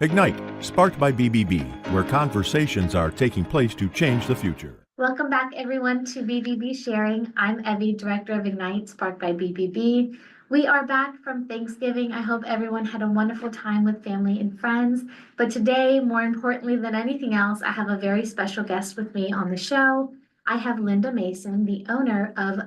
Ignite, sparked by BBB, where conversations are taking place to change the future. Welcome back, everyone, to BBB Sharing. I'm Evie, Director of Ignite, sparked by BBB. We are back from Thanksgiving. I hope everyone had a wonderful time with family and friends. But today, more importantly than anything else, I have a very special guest with me on the show. I have Linda Mason, the owner of,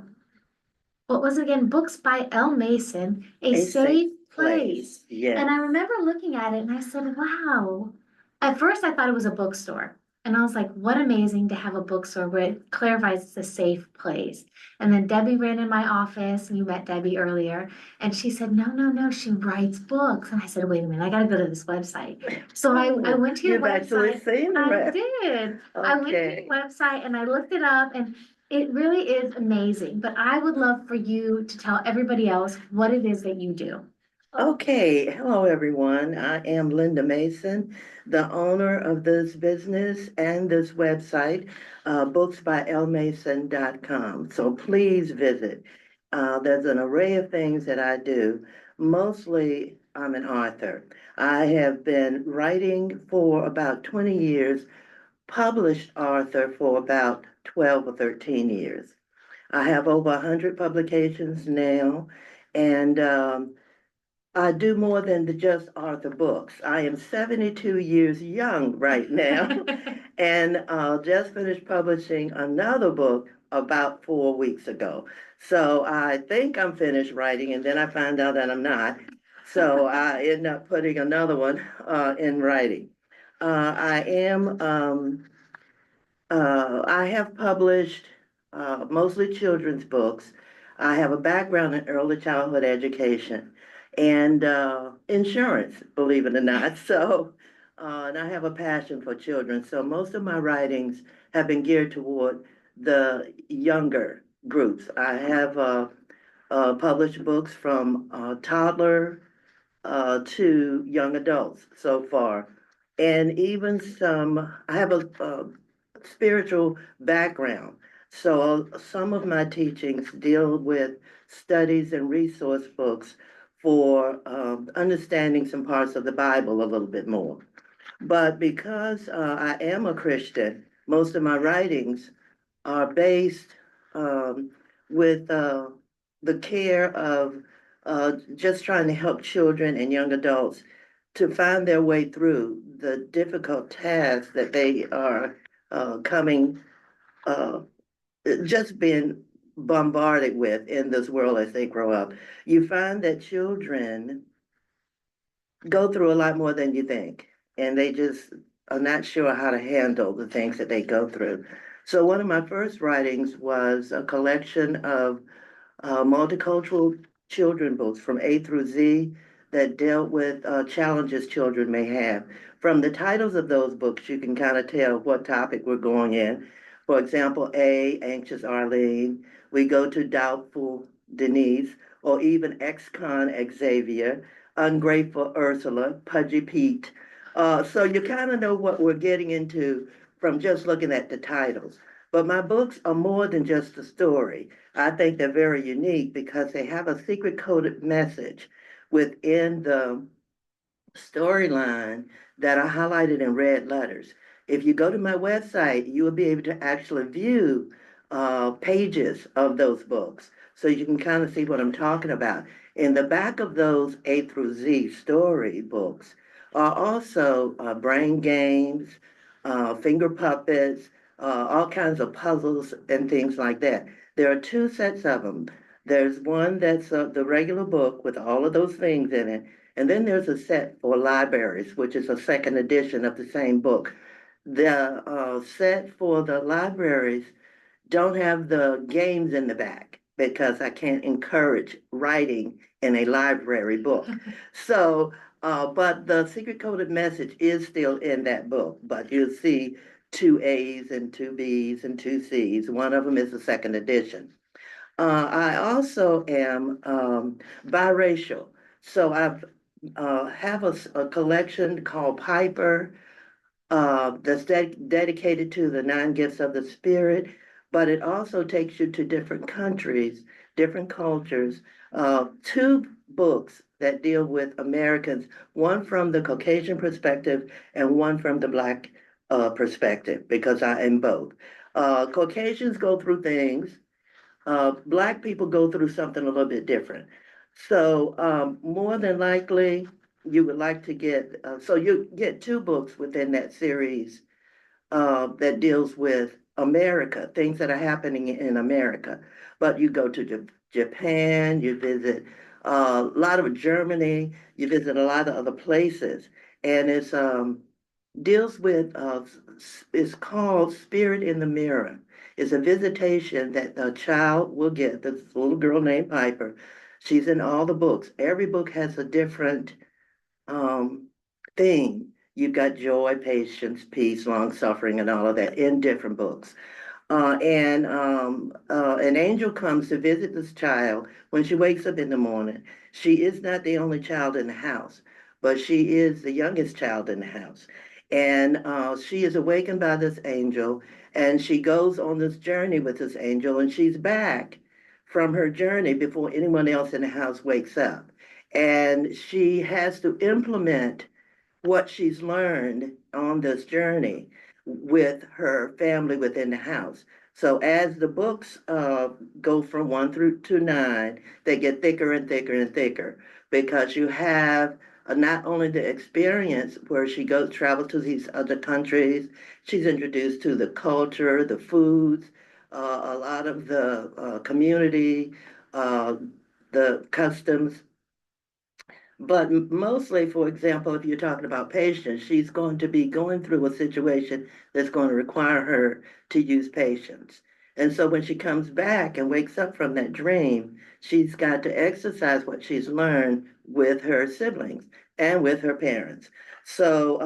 what was it again? Books by L. Mason, a safe place. Yes. And I remember looking at it and I said, wow. At first, I thought it was a bookstore. And I was like, what amazing to have a bookstore where it clarifies it's a safe place. And then Debbie ran in my office. You met Debbie earlier. And she said, no, no, no, she writes books. And I said, wait a minute, I got to go to this website. So I went to your You've actually website. seen the I rest. did. I went to Okay. your website and I looked it up and it really is amazing. But I would love for you to tell everybody else what it is that you do. Okay. Hello, everyone. I am Linda Mason, the owner of this business and this website, booksbylmason.com. So please visit. There's an array of things that I do. Mostly, I'm an author. I have been writing for about 20 years, published author for about 12 or 13 years. I have over 100 publications now, and I do more than just author books. I am 72 years young right now, and just finished publishing another book about 4 weeks ago. So I think I'm finished writing, and then I find out that I'm not. So I end up putting another one in writing. I have published mostly children's books. I have a background in early childhood education and insurance, believe it or not. So, and I have a passion for children. So most of my writings have been geared toward the younger groups. I have published books from toddler to young adults so far. And even I have a spiritual background. So some of my teachings deal with studies and resource books for understanding some parts of the Bible a little bit more. But because I am a Christian, most of my writings are based um, with the care of just trying to help children and young adults to find their way through the difficult tasks that they are coming, uh, just being bombarded with in this world as they grow up. You find that children go through a lot more than you think, and they just are not sure how to handle the things that they go through. So one of my first writings was a collection of multicultural children books from A through Z that dealt with challenges children may have. From the titles of those books, you can kind of tell what topic we're going in. For example, A, Anxious Arlene. We go to Doubtful Denise, or even ex-con Xavier, Ungrateful Ursula, Pudgy Pete. So you kind of know what we're getting into from just looking at the titles. But my books are more than just a story. I think they're very unique because they have a secret coded message within the storyline that are highlighted in red letters. If you go to my website, you will be able to actually view pages of those books. So you can kind of see what I'm talking about. In the back of those A through Z story books are also brain games, finger puppets, all kinds of puzzles and things like that. There are two sets of them. There's one that's the regular book with all of those things in it, and then there's a set for libraries, which is a second edition of the same book. The set for the libraries don't have the games in the back because I can't encourage writing in a library book. So, but the secret coded message is still in that book, but you'll see two A's and two B's and two C's. One of them is the second edition. I also am biracial. So I've have a collection called Piper that's dedicated to the nine gifts of the spirit, but it also takes you to different countries, different cultures. Two books that deal with Americans, one from the Caucasian perspective and one from the Black perspective, because I am both. Caucasians go through things, Black people go through something a little bit different. So more than likely, you would like to get, so you get two books within that series that deals with America, things that are happening in America. But you go to Japan, you visit a lot of Germany, you visit a lot of other places, and it's deals with it's called Spirit in the Mirror. It's a visitation that the child will get. This little girl named Piper. She's in all the books. Every book has a different um, theme. You've got joy, patience, peace, long suffering, and all of that in different books. An angel comes to visit this child when she wakes up in the morning. She is not the only child in the house, but she is the youngest child in the house. And she is awakened by this angel, and she goes on this journey with this angel, and she's back from her journey before anyone else in the house wakes up. And she has to implement what she's learned on this journey with her family within the house. So as the books go from 1 through 9, they get thicker and thicker and thicker, because you have not only the experience where she goes travel to these other countries, she's introduced to the culture, the foods, a lot of the community, uh, the customs, but mostly, for example, if you're talking about patience, she's going to be going through a situation that's going to require her to use patience. And so when she comes back and wakes up from that dream, she's got to exercise what she's learned with her siblings and with her parents. So,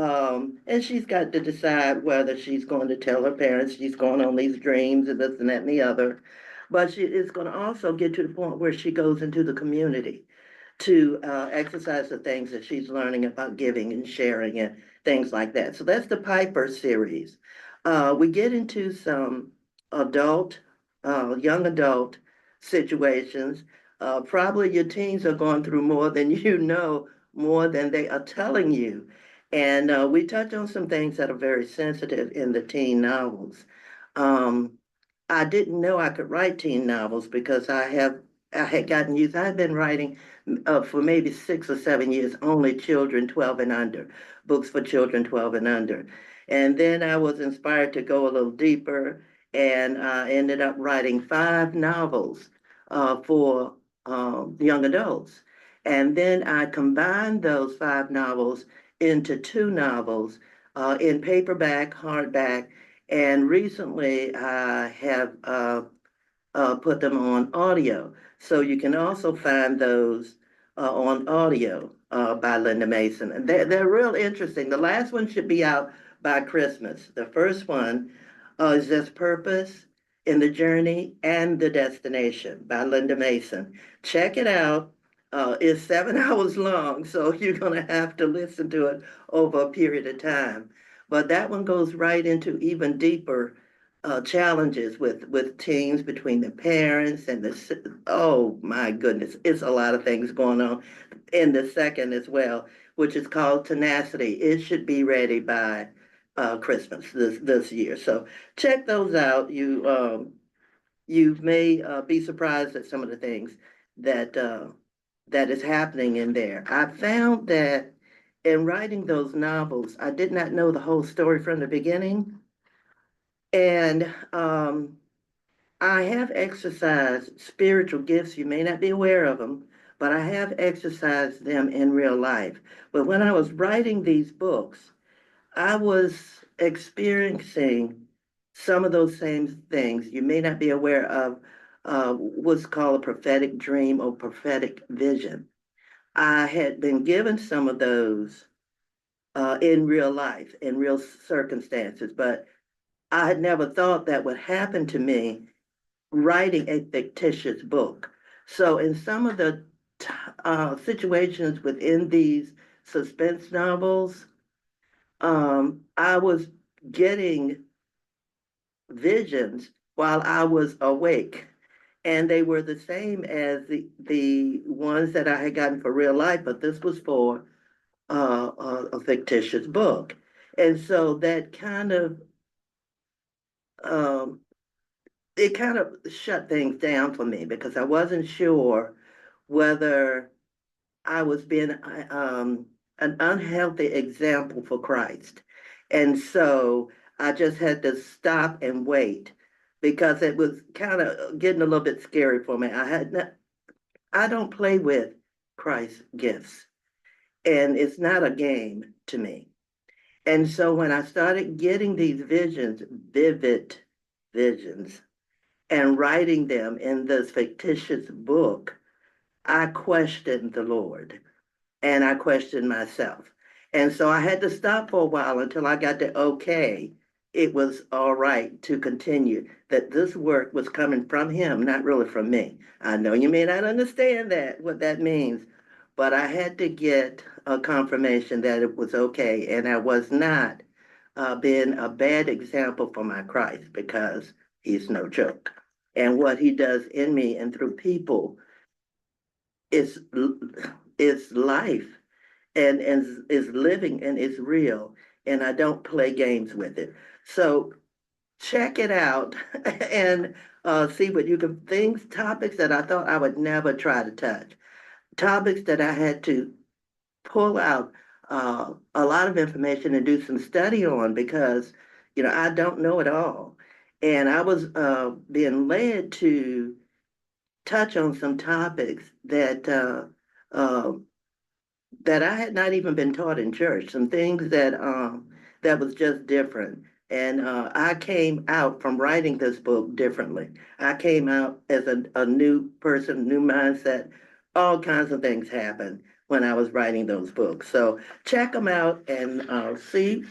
and she's got to decide whether she's going to tell her parents she's going on these dreams and this and that and the other. But she is going to also get to the point where she goes into the community to exercise the things that she's learning about giving and sharing and things like that. So that's the Piper series. We get into some adult, young adult situations. Probably your teens are going through more than you know, more than they are telling you. And we touch on some things that are very sensitive in the teen novels. Um, I didn't know I could write teen novels because I had gotten used. I've been writing for maybe 6 or 7 years, only children 12 and under, books for children 12 and under. And then I was inspired to go a little deeper, and I ended up writing 5 novels for young adults. And then I combined those 5 novels into 2 novels in paperback, hardback, and recently I have put them on audio. So you can also find those on audio by Linda Mason. And they're real interesting. The last one should be out by Christmas. The first one is This Purpose in the Journey and the Destination by Linda Mason. Check it out. It's 7 hours long, so you're going to have to listen to it over a period of time. But that one goes right into even deeper challenges with teens between the parents and oh my goodness, it's a lot of things going on in the second as well, which is called Tenacity. It should be ready by Christmas this year. So check those out. You may be surprised at some of the things that that is happening in there. I found that in writing those novels, I did not know the whole story from the beginning. And I have exercised spiritual gifts. You may not be aware of them, but I have exercised them in real life. But when I was writing these books, I was experiencing some of those same things. You may not be aware of what's called a prophetic dream or prophetic vision. I had been given some of those in real life, in real circumstances, but I had never thought that would happen to me writing a fictitious book. So in some of the situations within these suspense novels, I was getting visions while I was awake. and they were the same as the ones that I had gotten for real life, but this was for a fictitious book. And so that um, it kind of shut things down for me because I wasn't sure whether I was being an unhealthy example for Christ. And so I just had to stop and wait because it was kind of getting a little bit scary for me. I don't play with Christ's gifts, and it's not a game to me. And so when I started getting these visions, vivid visions, and writing them in this fictitious book, I questioned the Lord and I questioned myself. And so I had to stop for a while until I got the okay. It was all right to continue, that this work was coming from him, not really from me. I know you may not understand that, what that means, but I had to get a confirmation that it was okay and I was not being a bad example for my Christ because he's no joke. And what he does in me and through people is is life and is living and is real, and I don't play games with it. So check it out and see what you can things topics that I thought I would never try to touch, topics that I had to pull out a lot of information and do some study on because I don't know it all, and I was being led to touch on some topics uh, that I had not even been taught in church, some things that was just different. And I came out from writing this book differently. I came out as a new person, new mindset. All kinds of things happened when I was writing those books. So check them out and see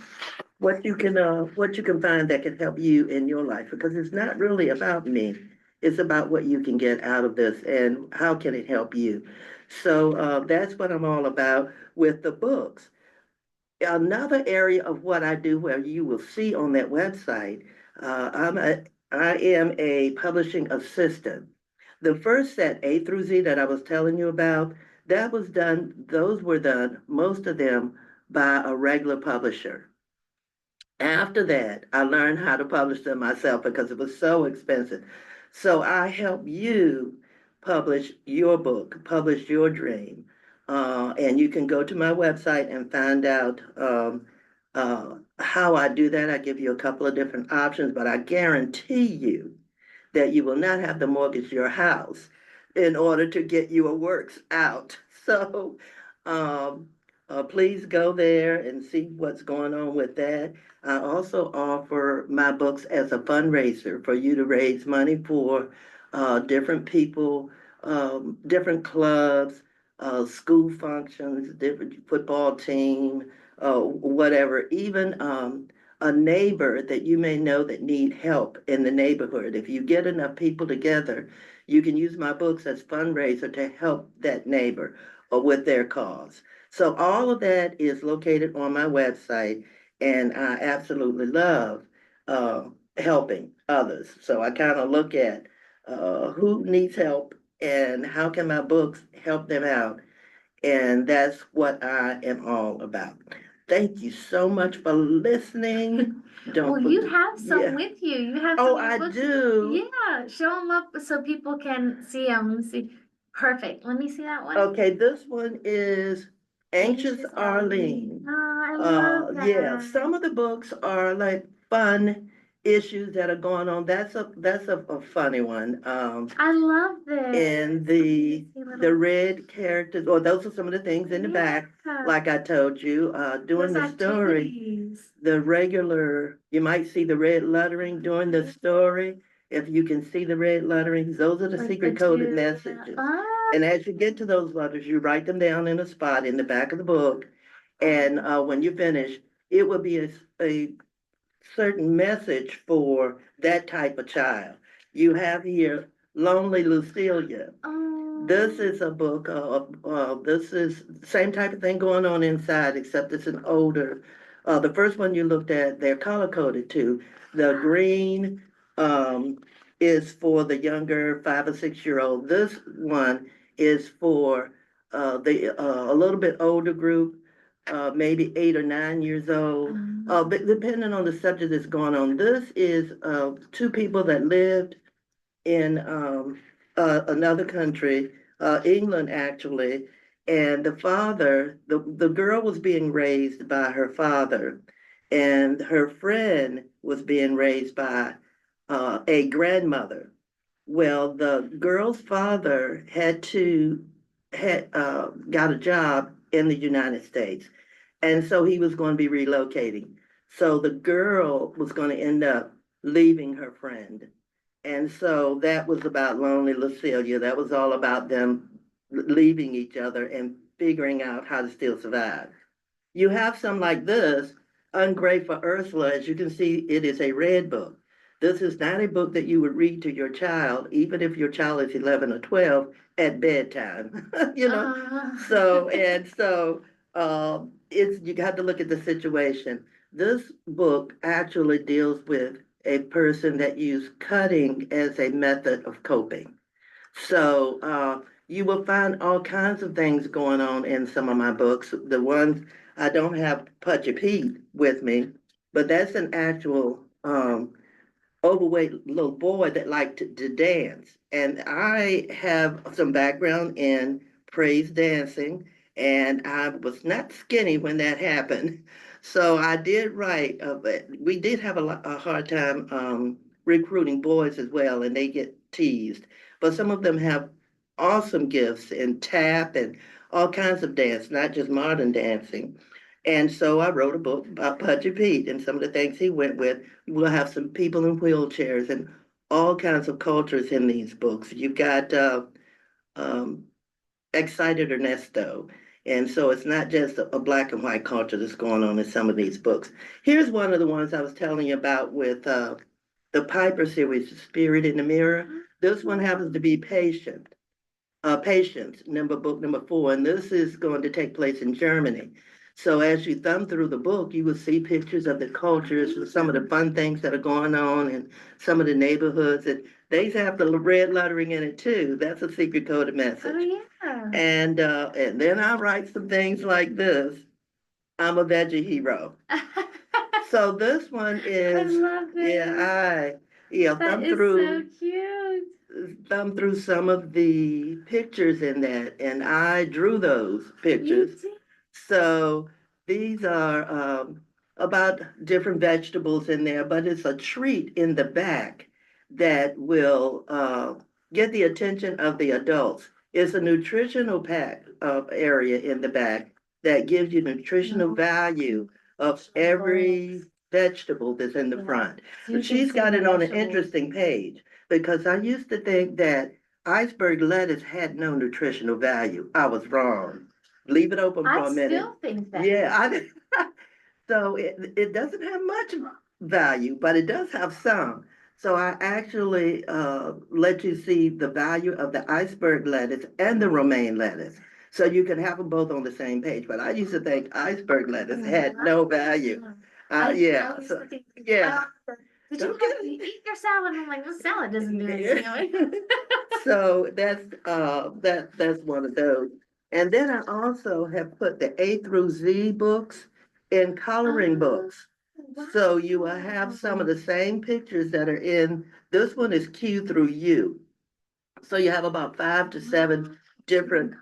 what you can find that can help you in your life because it's not really about me. It's about what you can get out of this and how can it help you. So that's what I'm all about with the books. Another area of what I do, where you will see on that website, I am a publishing assistant. The first set, A through Z, that I was telling you about, those were done, most of them by a regular publisher. After that, I learned how to publish them myself because it was so expensive. So I help you publish your book, publish your dream. And you can go to my website and find out how I do that. I give you a couple of different options, but I guarantee you that you will not have to mortgage your house in order to get your works out. So um, please go there and see what's going on with that. I also offer my books as a fundraiser for you to raise money for different people, different clubs, school functions, different football team, whatever, even a neighbor that you may know that need help in the neighborhood. If you get enough people together, you can use my books as fundraiser to help that neighbor or with their cause. So all of that is located on my website, and I absolutely love uh, helping others. So I kind of look at who needs help and how can my books help them out, and that's what I am all about. Thank you so much for listening. Well, you have some yeah. with you. You have Oh, some of I your books. do. Yeah, show them up so people can see them. Let me see. Perfect. Let me see that one. Okay, this one is Anxious Anxious Arlene. Arlene. Oh, I love Yeah, that. some of the books are like fun issues that are going on. That's a funny one. I love this. And Let me see the little. red characters, or those are some of the things in the back, Yeah, like I told you, during those the story. activities. The regular, you might see the red lettering during the story. If you can see the red letterings, those are the Like the secret coded two. messages. Ah, And as you get to those letters, you write them down in a spot in the back of the book. And when you finish, it will be a certain message for that type of child. You have here Lonely Lucilia. This oh. is a book, this is the same type of thing going on inside, except it's an older. The first one you looked at, they're color coded too. The green, um, is for the younger 5 or 6 year old. This one is for the a little bit older group, maybe 8 or 9 years old. But depending on the subject that's going on, this is two people that lived in another country, England actually, and the girl was being raised by her father, and her friend was being raised by a grandmother. Well, the girl's father had got a job in the United States, and so he was going to be relocating. So the girl was going to end up leaving her friend. And so that was about Lonely Lucilia. That was all about them leaving each other and figuring out how to still survive. You have some like this, Ungrateful Ursula. As you can see, it is a red book. This is not a book that you would read to your child, even if your child is 11 or 12 at bedtime, you know? It's, you got to look at the situation. This book actually deals with a person that used cutting as a method of coping. So you will find all kinds of things going on in some of my books. The ones I don't have Pudgy Pete with me, but that's an actual overweight little boy that liked to dance. And I have some background in praise dancing, and I was not skinny when that happened. So I did write, but we did have a hard time recruiting boys as well, and they get teased. But some of them have awesome gifts in tap and all kinds of dance, not just modern dancing. And so I wrote a book about Pudgy Pete and some of the things he went with. We'll have some people in wheelchairs and all kinds of cultures in these books. You've got um, Excited Ernesto. And so it's not just a black and white culture that's going on in some of these books. Here's one of the ones I was telling you about with the Piper series, Spirit in the Mirror. This one happens to be Patience, book number 4, and this is going to take place in Germany. So as you thumb through the book, you will see pictures of the cultures and some of the fun things that are going on and some of the neighborhoods. And they have the red lettering in it too. That's a secret coded message. Oh, yeah. And then I write some things like this. I'm a veggie hero. So this one I is, love it. That thumb is through so cute. some of the pictures in that, and I drew those You pictures. did. So these are about different vegetables in there, but it's a treat in the back that will get the attention of the adults. It's a nutritional pack area in the back that gives you nutritional value of every vegetable that's in the front. So you can She's see got the it on an vegetables. interesting page because I used to think that iceberg lettuce had no nutritional value. I was wrong. Leave it open for I a minute. still think that. Yeah, so it doesn't have much value, but it does have some. So I actually let you see the value of the iceberg lettuce and the romaine lettuce. So you can have them both on the same page. But I used to think iceberg lettuce had no value. I Yeah, used so to think, yeah. did you eat your salad? And I'm like, this salad doesn't do anything. So that's one of those. And then I also have put the A through Z books in coloring books. So you will have some of the same pictures that are in, this one is Q through U. So you have about 5 to 7 different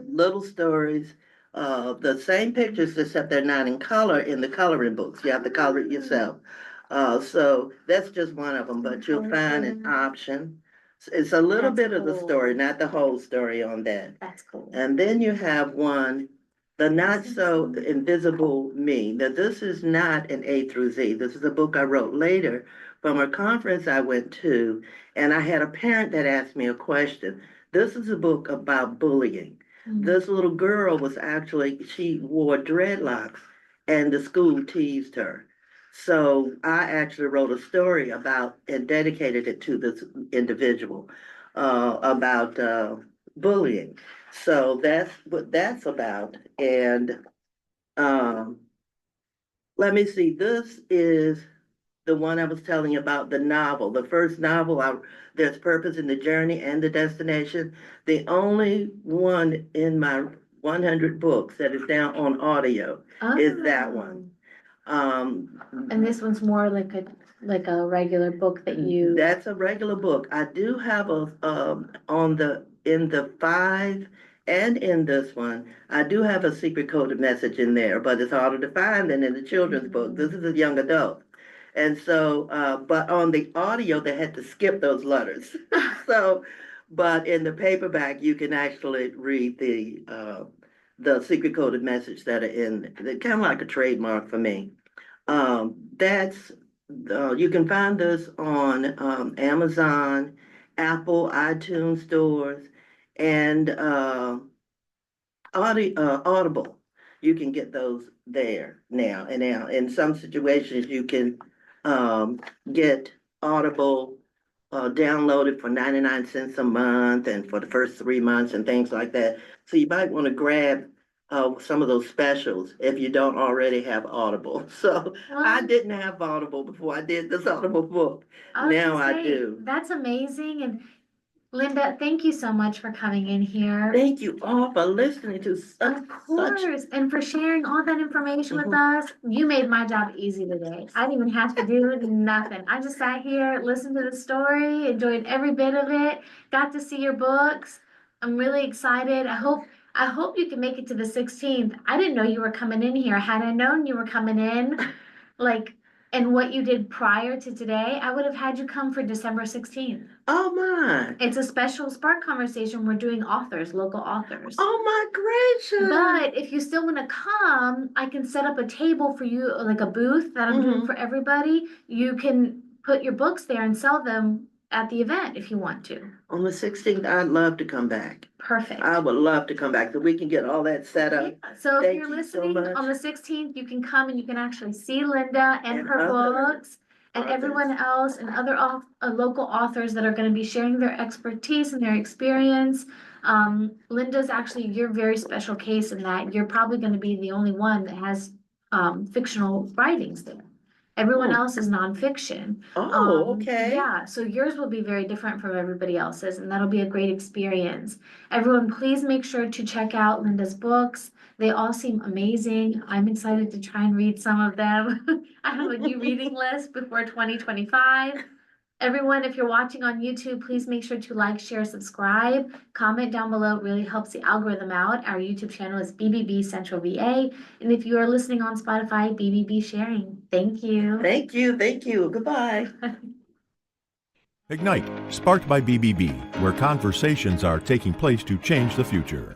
little stories, the same pictures, except they're not in color in the coloring books. You have to color it yourself. So that's just one of them, but you'll find an option. It's a little That's bit of the story, cool. not the whole story on that. That's cool. And then you have one, The Not So Invisible Me. Now, this is not an A through Z. This is a book I wrote later from a conference I went to, and I had a parent that asked me a question. This is a book about bullying. This little girl was actually, she wore dreadlocks, and the school teased her. So I actually wrote a story about and dedicated it to this individual about bullying. So that's what that's about. And um, let me see, this is the one I was telling you about, the novel, the first novel, There's Purpose in the Journey and the Destination. The only one in my 100 books that is now on audio is that one. And this one's more like a regular book that you. That's a regular book. I do have in the 5 and in this one, I do have a secret coded message in there, but it's harder to find than in the children's book. This is a young adult. And so, but on the audio, they had to skip those letters. So, but in the paperback, you can actually read the secret coded message that are in, they're kind of like a trademark for me. That's you can find this on Amazon, Apple, iTunes stores, and Audible. You can get those there now. And now, in some situations, you can get Audible downloaded for 99 cents a month and for the first 3 months and things like that. So you might want to grab some of those specials if you don't already have Audible. So I didn't have Audible before I did this Audible book. Now I do. That's amazing. And Linda, thank you so much for coming in here. Thank you all for listening to Of course, and for sharing all that information with us. You made my job easy today. I didn't even have to do nothing. I just sat here, listened to the story, enjoyed every bit of it, got to see your books. I'm really excited. I hope you can make it to the 16th. I didn't know you were coming in here. Had I known you were coming in, and what you did prior to today, I would have had you come for December 16th. Oh my. It's a special Spark conversation. We're doing authors, local authors. Oh my gracious. But if you still want to come, I can set up a table for you, like a booth that I'm doing for everybody. You can put your books there and sell them at the event if you want to. On the 16th, I'd love to come back. Perfect. I would love to come back so we can get all that set up. Yeah. So if you're Thank you so listening much. on the 16th, you can come and you can actually see Linda and her books and everyone else and other local authors that are going to be sharing their expertise and their experience. Linda's actually your very special case in that you're probably going to be the only one that has fictional writings there. Everyone else is nonfiction. Oh, okay. Yeah, so yours will be very different from everybody else's, and that'll be a great experience. Everyone, please make sure to check out Linda's books. They all seem amazing. I'm excited to try and read some of them. I have a new reading list before 2025. Everyone, if you're watching on YouTube, please make sure to like, share, subscribe. Comment down below. It really helps the algorithm out. Our YouTube channel is BBB Central VA. And if you are listening on Spotify, BBB Sharing. Thank you. Thank you. Thank you. Goodbye. Ignite, sparked by BBB, where conversations are taking place to change the future.